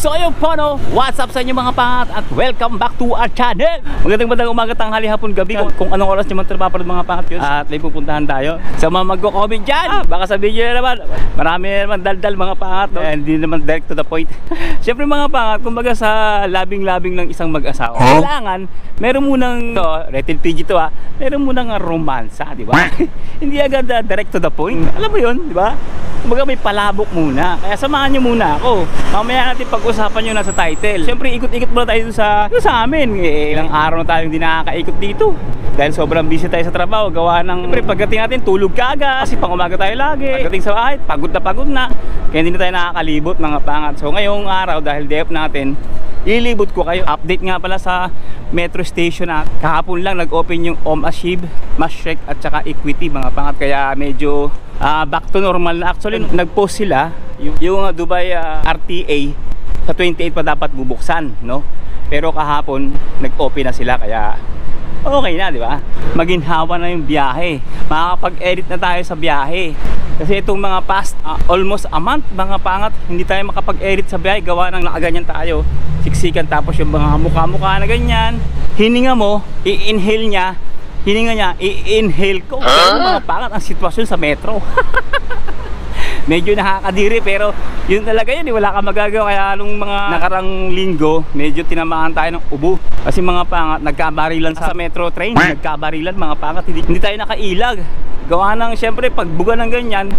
So ayun po no, what's up sa inyo mga pangat at welcome back to our channel. Magandang umaga, tanghali, hapon, gabi, kung anong oras nyo man trabaho mga pangat yun. At may pupuntahan tayo. Sa mga magko-comment dyan, baka sabihin nyo naman, marami naman daldal mga pangat no? Hindi naman direct to the point. Siyempre mga pangat, kumbaga sa labing-labing ng isang mag-asawa, kailangan meron munang rated PG to meron munang romansa, di ba? Hindi agad direct to the point. Alam mo yun, di ba? Kumbaga may palabok muna. Kaya samahan nyo muna ako. Mamaya natin pag-usapan nyo na sa title. Siyempre ikot-ikot muna tayo sa amin. Ilang araw na tayong hindi nakakaikot dito dahil sobrang busy tayo sa trabaho. Gawa ng siyempre pagdating natin tulog ka agad kasi pang umaga tayo lagi. Pagdating sa bahay pagod na. Kaya hindi na tayo nakakalibot mga pangat. So ngayong araw dahil day off natin, ililibot ko kayo. Update nga pala sa metro station na kahapon lang nag-open yung Ashib, Mashrek at saka Equity mga pangat. Kaya medyo back to normal na. Actually nag-post sila yung Dubai RTA sa 28 pa dapat bubuksan, no? Pero kahapon nag-open na sila kaya okay na, di ba? Maginhawa na yung biyahe. Makakapag-edit na tayo sa biyahe. Kasi itong mga past almost a month mga pangat, hindi tayo makapag-edit sa biyahe gawa ng nakaganyan tayo. Siksikan tapos yung mga mukha-mukha na ganyan. Hininga mo, i-inhale niya. Hininga niya, i-inhale ko. Pero mga pangat ang sitwasyon sa metro. Medyo nakakadiri pero yun talaga yun, wala ka magagawa. Kaya nung mga nakarang linggo medyo tinamaan tayo ng ubo kasi mga pangat nagkabarilan sa metro train. Nagkabarilan mga pangat, hindi tayo nakailag. Gawa ng syempre pagbuga ng ganyan,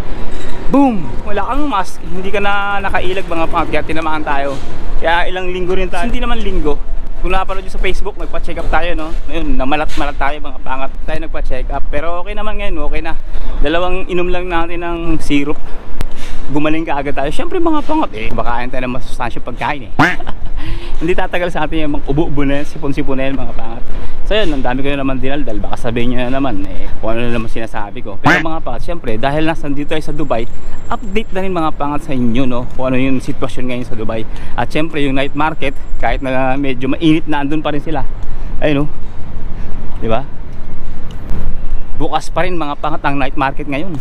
boom, wala kang mask, hindi ka na nakailag mga pangat. Kaya tinamaan tayo. Kaya ilang linggo rin tayo, hindi naman linggo. Kung napanood nyo sa Facebook, nagpa-check up tayo, no? Ngayon, namalat-malat tayo mga pangat. Tayo nagpa-check up, pero okay naman ngayon, okay na. 2 inom lang natin ng syrup. Gumaling ka agad tayo. Siyempre mga pangat, bakain tayo ng masustansyong pagkain Hindi tatagal sa atin yung mga ubo-ubo na yan, sipon-sipon na yan mga pangat. So yun, ang dami ko na naman dinaldal. Baka sabihin nyo na naman, kung ano na naman sinasabi ko. Pero mga pangat, siyempre, dahil nandito tayo sa Dubai, update na rin mga pangat sa inyo, no? Kung ano yung sitwasyon ngayon sa Dubai. At siyempre, yung night market, kahit na medyo mainit na, andun pa rin sila. Ayun, no? Diba? Bukas pa rin mga pangat ang night market ngayon.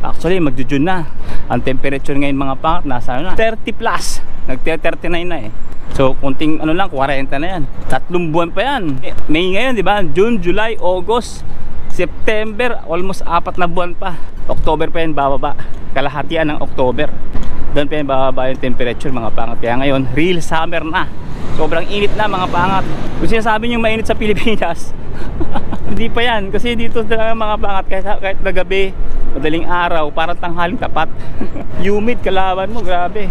Actually, magjujun na. Ang temperature ngayon mga pangat, nasa na 30 plus. Nag-39 na So, kunting ano lang, 40 na yan. 3 buwan pa yan. May ngayon, di ba? June, July, August, September, almost 4 na buwan pa. October pa yan bababa. Kalahatian ng October. Doon pa yan bababa yung temperature mga pangat. Kaya ngayon, real summer na. Sobrang init na mga pangat. Kung sinasabi nyo mainit sa Pilipinas, hindi pa yan. Kasi dito mga pangat, kahit na gabi, madaling araw, parang tanghaling tapat. Humid, kalaban mo, grabe.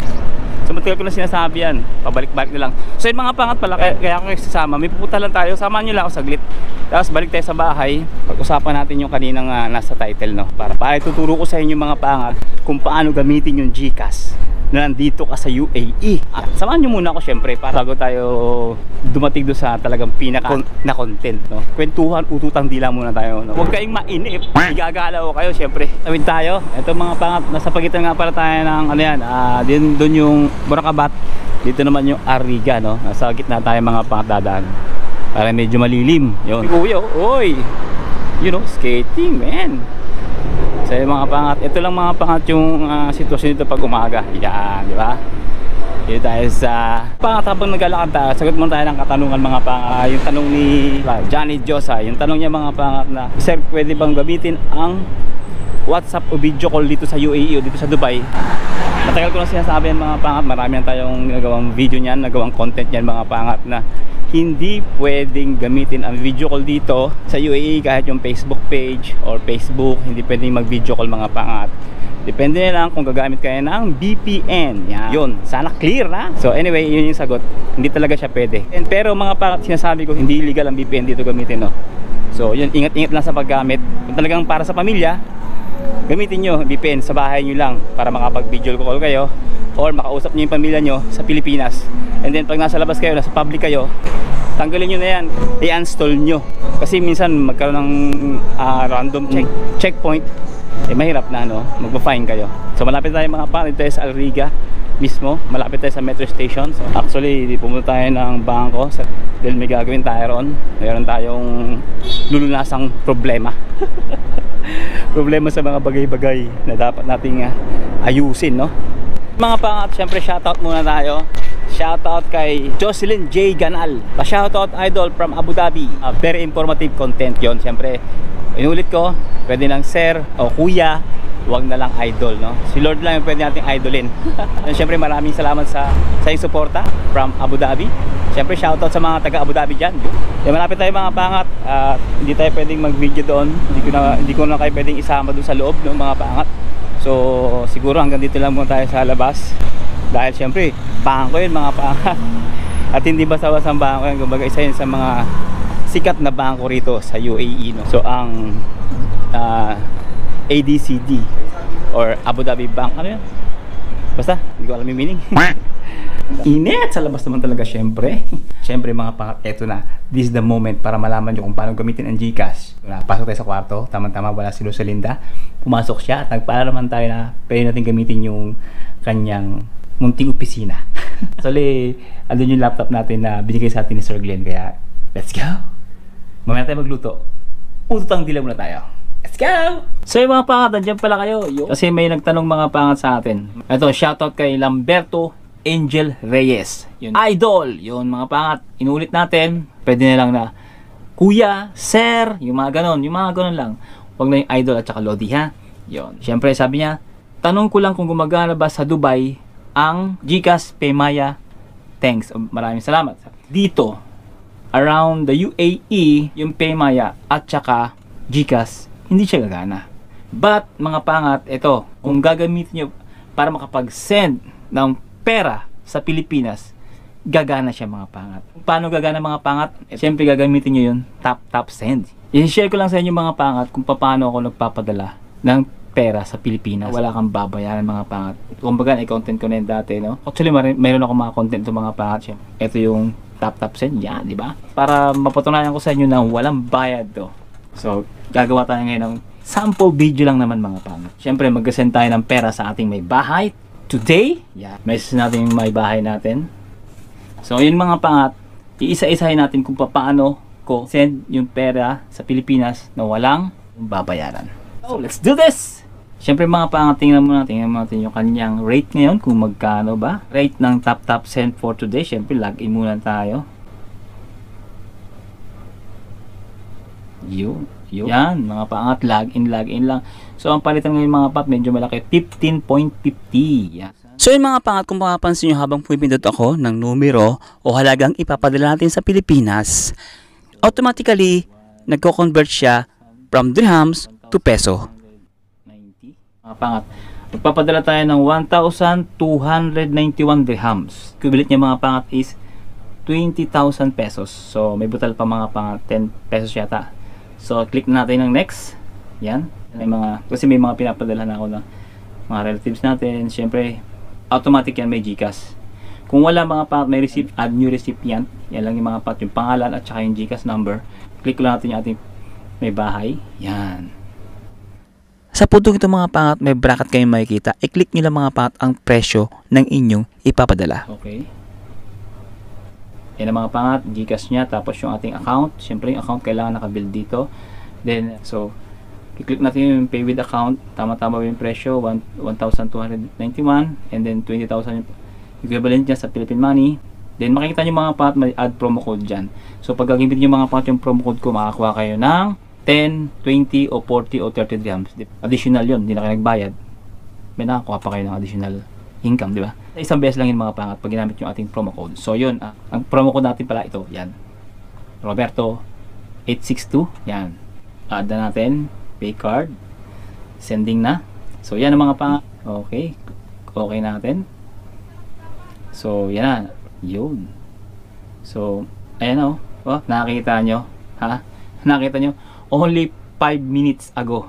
So matagal ko na sinasabi yan, pabalik-balik na lang. So yun mga pangat pala, kaya ako sasama. May pupunta lang tayo, samahan nyo lang ako saglit. Tapos balik tayo sa bahay, pag-usapan natin yung kaninang nasa title, no? Para ituturo ko sa inyo mga pangat kung paano gamitin yung GCash na nandito ka sa UAE. Samahan nyo muna ako syempre para bago tayo dumating doon sa talagang pinaka na content, no? Kwentuhan, ututang dila muna tayo, no? Huwag kayong mainip, igagalaw kayo syempre. Tawid tayo, ito mga pangat, nasa pagitan nga pala tayo ng ano yan, doon yung Burakabat, dito naman yung Arriga, no? Nasa gitna tayo mga pangat dadaan para medyo malilim. Yun, kuya, oy, you know, skating man. So yung mga pangat, ito lang mga pangat yung sitwasyon dito pag umaga. Yan, di ba? Dito tayo sa pangat habang naglalakad tayo. Sagot muna tayo ng katanungan mga pangat. Yung tanong ni Johnny Josa, yung tanong niya mga pangat na, sir, pwede bang gamitin ang WhatsApp o video call dito sa UAE o dito sa Dubai? Matagal ko na sinasabi yan mga pangat. Marami na tayong nagawang video niyan, nagawang content niyan mga pangat na hindi pwedeng gamitin ang video call dito sa UAE kahit yung Facebook page or Facebook. Hindi pwedeng mag video call mga pangat. Depende na lang kung gagamit kayo ng VPN. Yan. Yun, sana clear na. So anyway, yun yung sagot. Hindi talaga siya pwede. Pero mga pangat, sinasabi ko hindi illegal ang VPN dito gamitin, no? So yun, ingat-ingat lang sa paggamit. Kung talagang para sa pamilya, gamitin nyo VPN sa bahay nyo lang para makapag-video call kayo or makausap nyo yung pamilya nyo sa Pilipinas. And then pag nasa labas kayo, nasa public kayo, tanggalin nyo na yan, i-uninstall nyo. Kasi minsan magkaroon ng random checkpoint, mahirap na, no? Magpa-fine kayo. So malapit tayo mga pangat, ito sa Arriga mismo, malapit tayo sa metro station. So, actually, pumunta tayo ng bangko dahil may gagawin tayo ron. Mayroon tayong lulunasang problema. Problema sa mga bagay-bagay na dapat nating ayusin, no? Mga pangat, syempre shoutout muna tayo. shoutout kay Jocelyn J. Ganal. Pa-shoutout idol from Abu Dhabi. Very informative content yon. Siyempre, inulit ko, pwede lang sir o kuya, wag na lang idol, no? Si Lord lang yung pwede nating idolin. Siyempre, maraming salamat sa iyong suporta from Abu Dhabi. Siyempre, shoutout sa mga taga Abu Dhabi dyan. Malapit tayo mga pangat. Hindi tayo pwedeng mag-video doon. Hindi ko na kayo pwedeng isama doon sa loob, no, mga pangat. So, siguro hanggang dito lang muna tayo sa labas. Dahil siyempre, pangat ko yun mga pangat. At hindi basta-basta ang bangko yun. Kumbaga, isa yun sa mga sikat na bangko rito sa UAE, no? So, ang ADCD or Abu Dhabi Bank, ano yun? Basta, hindi ko alam yung meaning. Init sa labas naman talaga, syempre. Syempre mga pangat, eto na. This is the moment para malaman nyo kung paano gamitin ang GCash. Pasok tayo sa kwarto, tama-tama wala si Rosalinda. Pumasok siya at nagpaalalaman tayo na pwede natin gamitin yung kanyang munting opisina. Actually, andun yung laptop natin na binigay sa atin ni Sir Glenn. Kaya, let's go! Mamaya tayo magluto. Ututang dila muna tayo. Let's go! So yung mga pangat, nandiyan pala kayo. Kasi may nagtanong mga pangat sa atin. Ito, shoutout kay Lamberto Angel Reyes. Yun. Idol! Yun mga pangat. Inulit natin. Pwede na lang na kuya, sir, yung mga ganon. Yung mga ganon lang. Huwag na yung idol at saka lodi, ha? Yun. Siyempre sabi niya, tanong ko lang kung gumagana ba sa Dubai ang GCash Paymaya. Thanks. Maraming salamat. Dito, around the UAE, yung Paymaya at saka GCash, hindi siya gagana. But, mga pangat, ito, kung gagamitin nyo para makapag-send ng pera sa Pilipinas, gagana siya mga pangat. Paano gagana mga pangat? Siyempre gagamitin nyo yun, tap send. I-share ko lang sa inyo mga pangat kung paano ako nagpapadala ng pera sa Pilipinas. Wala kang babayaran mga pangat. Kumbaga, i-content ko na yun dati, no? Actually, mayroon ako mga content ito mga pangat. Ito yung tap send, yan, di ba? Para mapatunayan ko sa inyo na walang bayad to. So, gagawa tayo ngayon ng sample video lang naman mga pangat. Siyempre, mag-send tayo ng pera sa ating may bahay. Today, message natin yung may bahay natin. So, yun mga pangat, iisa-isahin natin kung paano ko send yung pera sa Pilipinas na walang babayaran. So, let's do this! Siyempre mga pangat, tingnan mo natin yung kanyang rate ngayon, kung magkano ba. Rate ng tap send for today. Siyempre, login muna tayo. Yan, mga pangat, login lang. So, ang palitan ngayon mga pangat, medyo malaki, 15.50. Yan. So, yung mga pangat, kung makapansin nyo habang pumipindot ako ng numero o halagang ipapadala natin sa Pilipinas, automatically, nagko-convert siya from dirhams to peso. Mga pangat, magpapadala tayo ng 1,291 dirhams. Equivalent niya mga pangat is 20,000 pesos. So, may butal pa mga pangat, 10 pesos yata. So, click natin ng next. Yan. Kasi may mga pinapadala na ako ng mga relatives natin. Siyempre, automatic yan, may GCash. Kung wala mga pangat, may receipt, add new recipient. Yan lang yung mga pangat, yung pangalan at saka yung GCash number. Click lang natin yung ating may bahay. Yan. Sa putong ito mga pangat, may bracket kayong makikita. I-click nyo lang mga pangat ang presyo ng inyong ipapadala. Okay. Yan ang mga pangat, GCash niya, tapos yung ating account. Siyempre yung account kailangan nakabuild dito. Then, so, i-click natin yung pay with account. Tama-tama yung presyo, 1,291. And then, 20,000 equivalent niya sa Philippine money. Then, makikita nyo mga pangat, may add promo code dyan. So, pag gagamit nyo mga pangat yung promo code ko, makakuha kayo ng 10, 20, o 40, o 30 dirhams. Additional yun, hindi na kayo nagbayad. May nakakuha pa kayo ng additional income, di ba? Isang beses lang yung mga pangat pag ginamit yung ating promo code. So yun, ang promo code natin pala ito, yan. Roberto 862, yan. Add na natin, pay card, sending na. So yan ang mga pangat. Okay. Okay natin. So yan na, yun. So, ayan o. Oh, nakikita nyo, ha? Nakita nyo, only 5 minutes ago.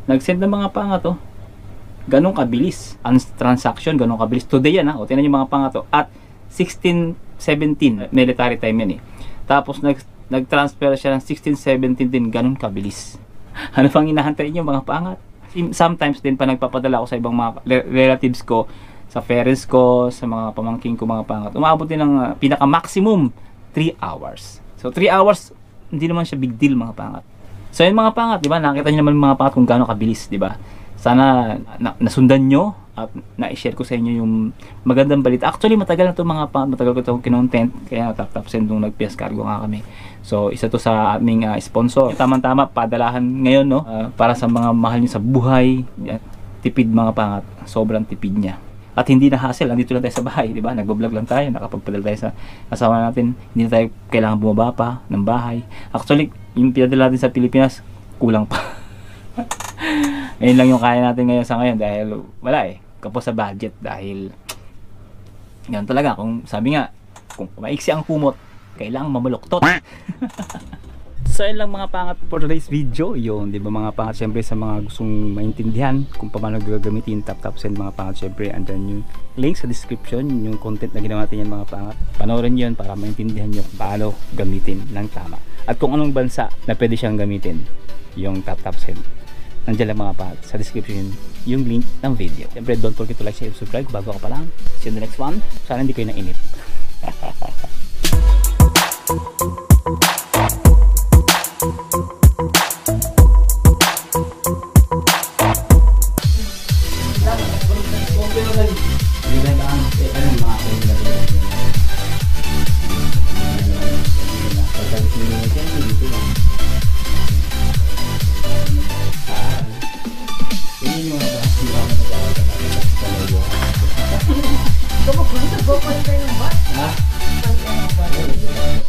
Nag-send ng mga pangat oh. Ganong kabilis ang transaction, ganong kabilis today yan ha. O tingnan yung mga pangato at 16:17 military time yan eh. Tapos nag-transfer siya ng 16:17 din, ganon kabilis. Ano pang hinahantay niyo mga pangat? Sometimes din pa nagpapadala ako sa ibang mga relatives ko, sa parents ko, sa mga pamangkin ko mga pangat. Umabot din ng pinaka-maximum 3 hours. So 3 hours hindi naman siya big deal mga pangat. So yun mga pangat, di ba? Nakita niyo naman mga pangat kung gaano kabilis, di ba? Sana nasundan nyo at na-share ko sa inyo yung magandang balita. Actually, matagal na to mga pangat, matagal ko itong kinontent, kaya tap send nung nag-PS Cargo nga kami. So, isa to sa aming sponsor. Tamang-tama, padalahan ngayon, no? Para sa mga mahal nyo sa buhay, tipid mga pangat, sobrang tipid niya. At hindi na hassle, andito lang tayo sa bahay, di ba? Nagbo-vlog lang tayo, nakapagpadala tayo sa asawa natin, hindi na tayo kailangan bumaba pa ng bahay. Actually, yung pinadala natin sa Pilipinas, kulang pa. Ayun lang yung kaya natin ngayon sa ngayon dahil wala kapos sa budget dahil ganun talaga, kung sabi nga, kung maiksi ang kumot, kailangang mamuloktot. So yun lang mga pangat for today's video. Yun, di ba mga pangat, syempre sa mga gustong maintindihan kung paano gagamitin tap send mga pangat, syempre andyan yung link sa description, yung content na ginawa natin yan mga pangat. Panoorin yun para maintindihan nyo paano gamitin ng tama at kung anong bansa na pwede siyang gamitin yung tap send. Nandiyan lang mga pangat sa description yung link ng video. Syempre don't forget to like, share, subscribe bago ka pa lang. See you in the next one. Sana hindi kayo nainip.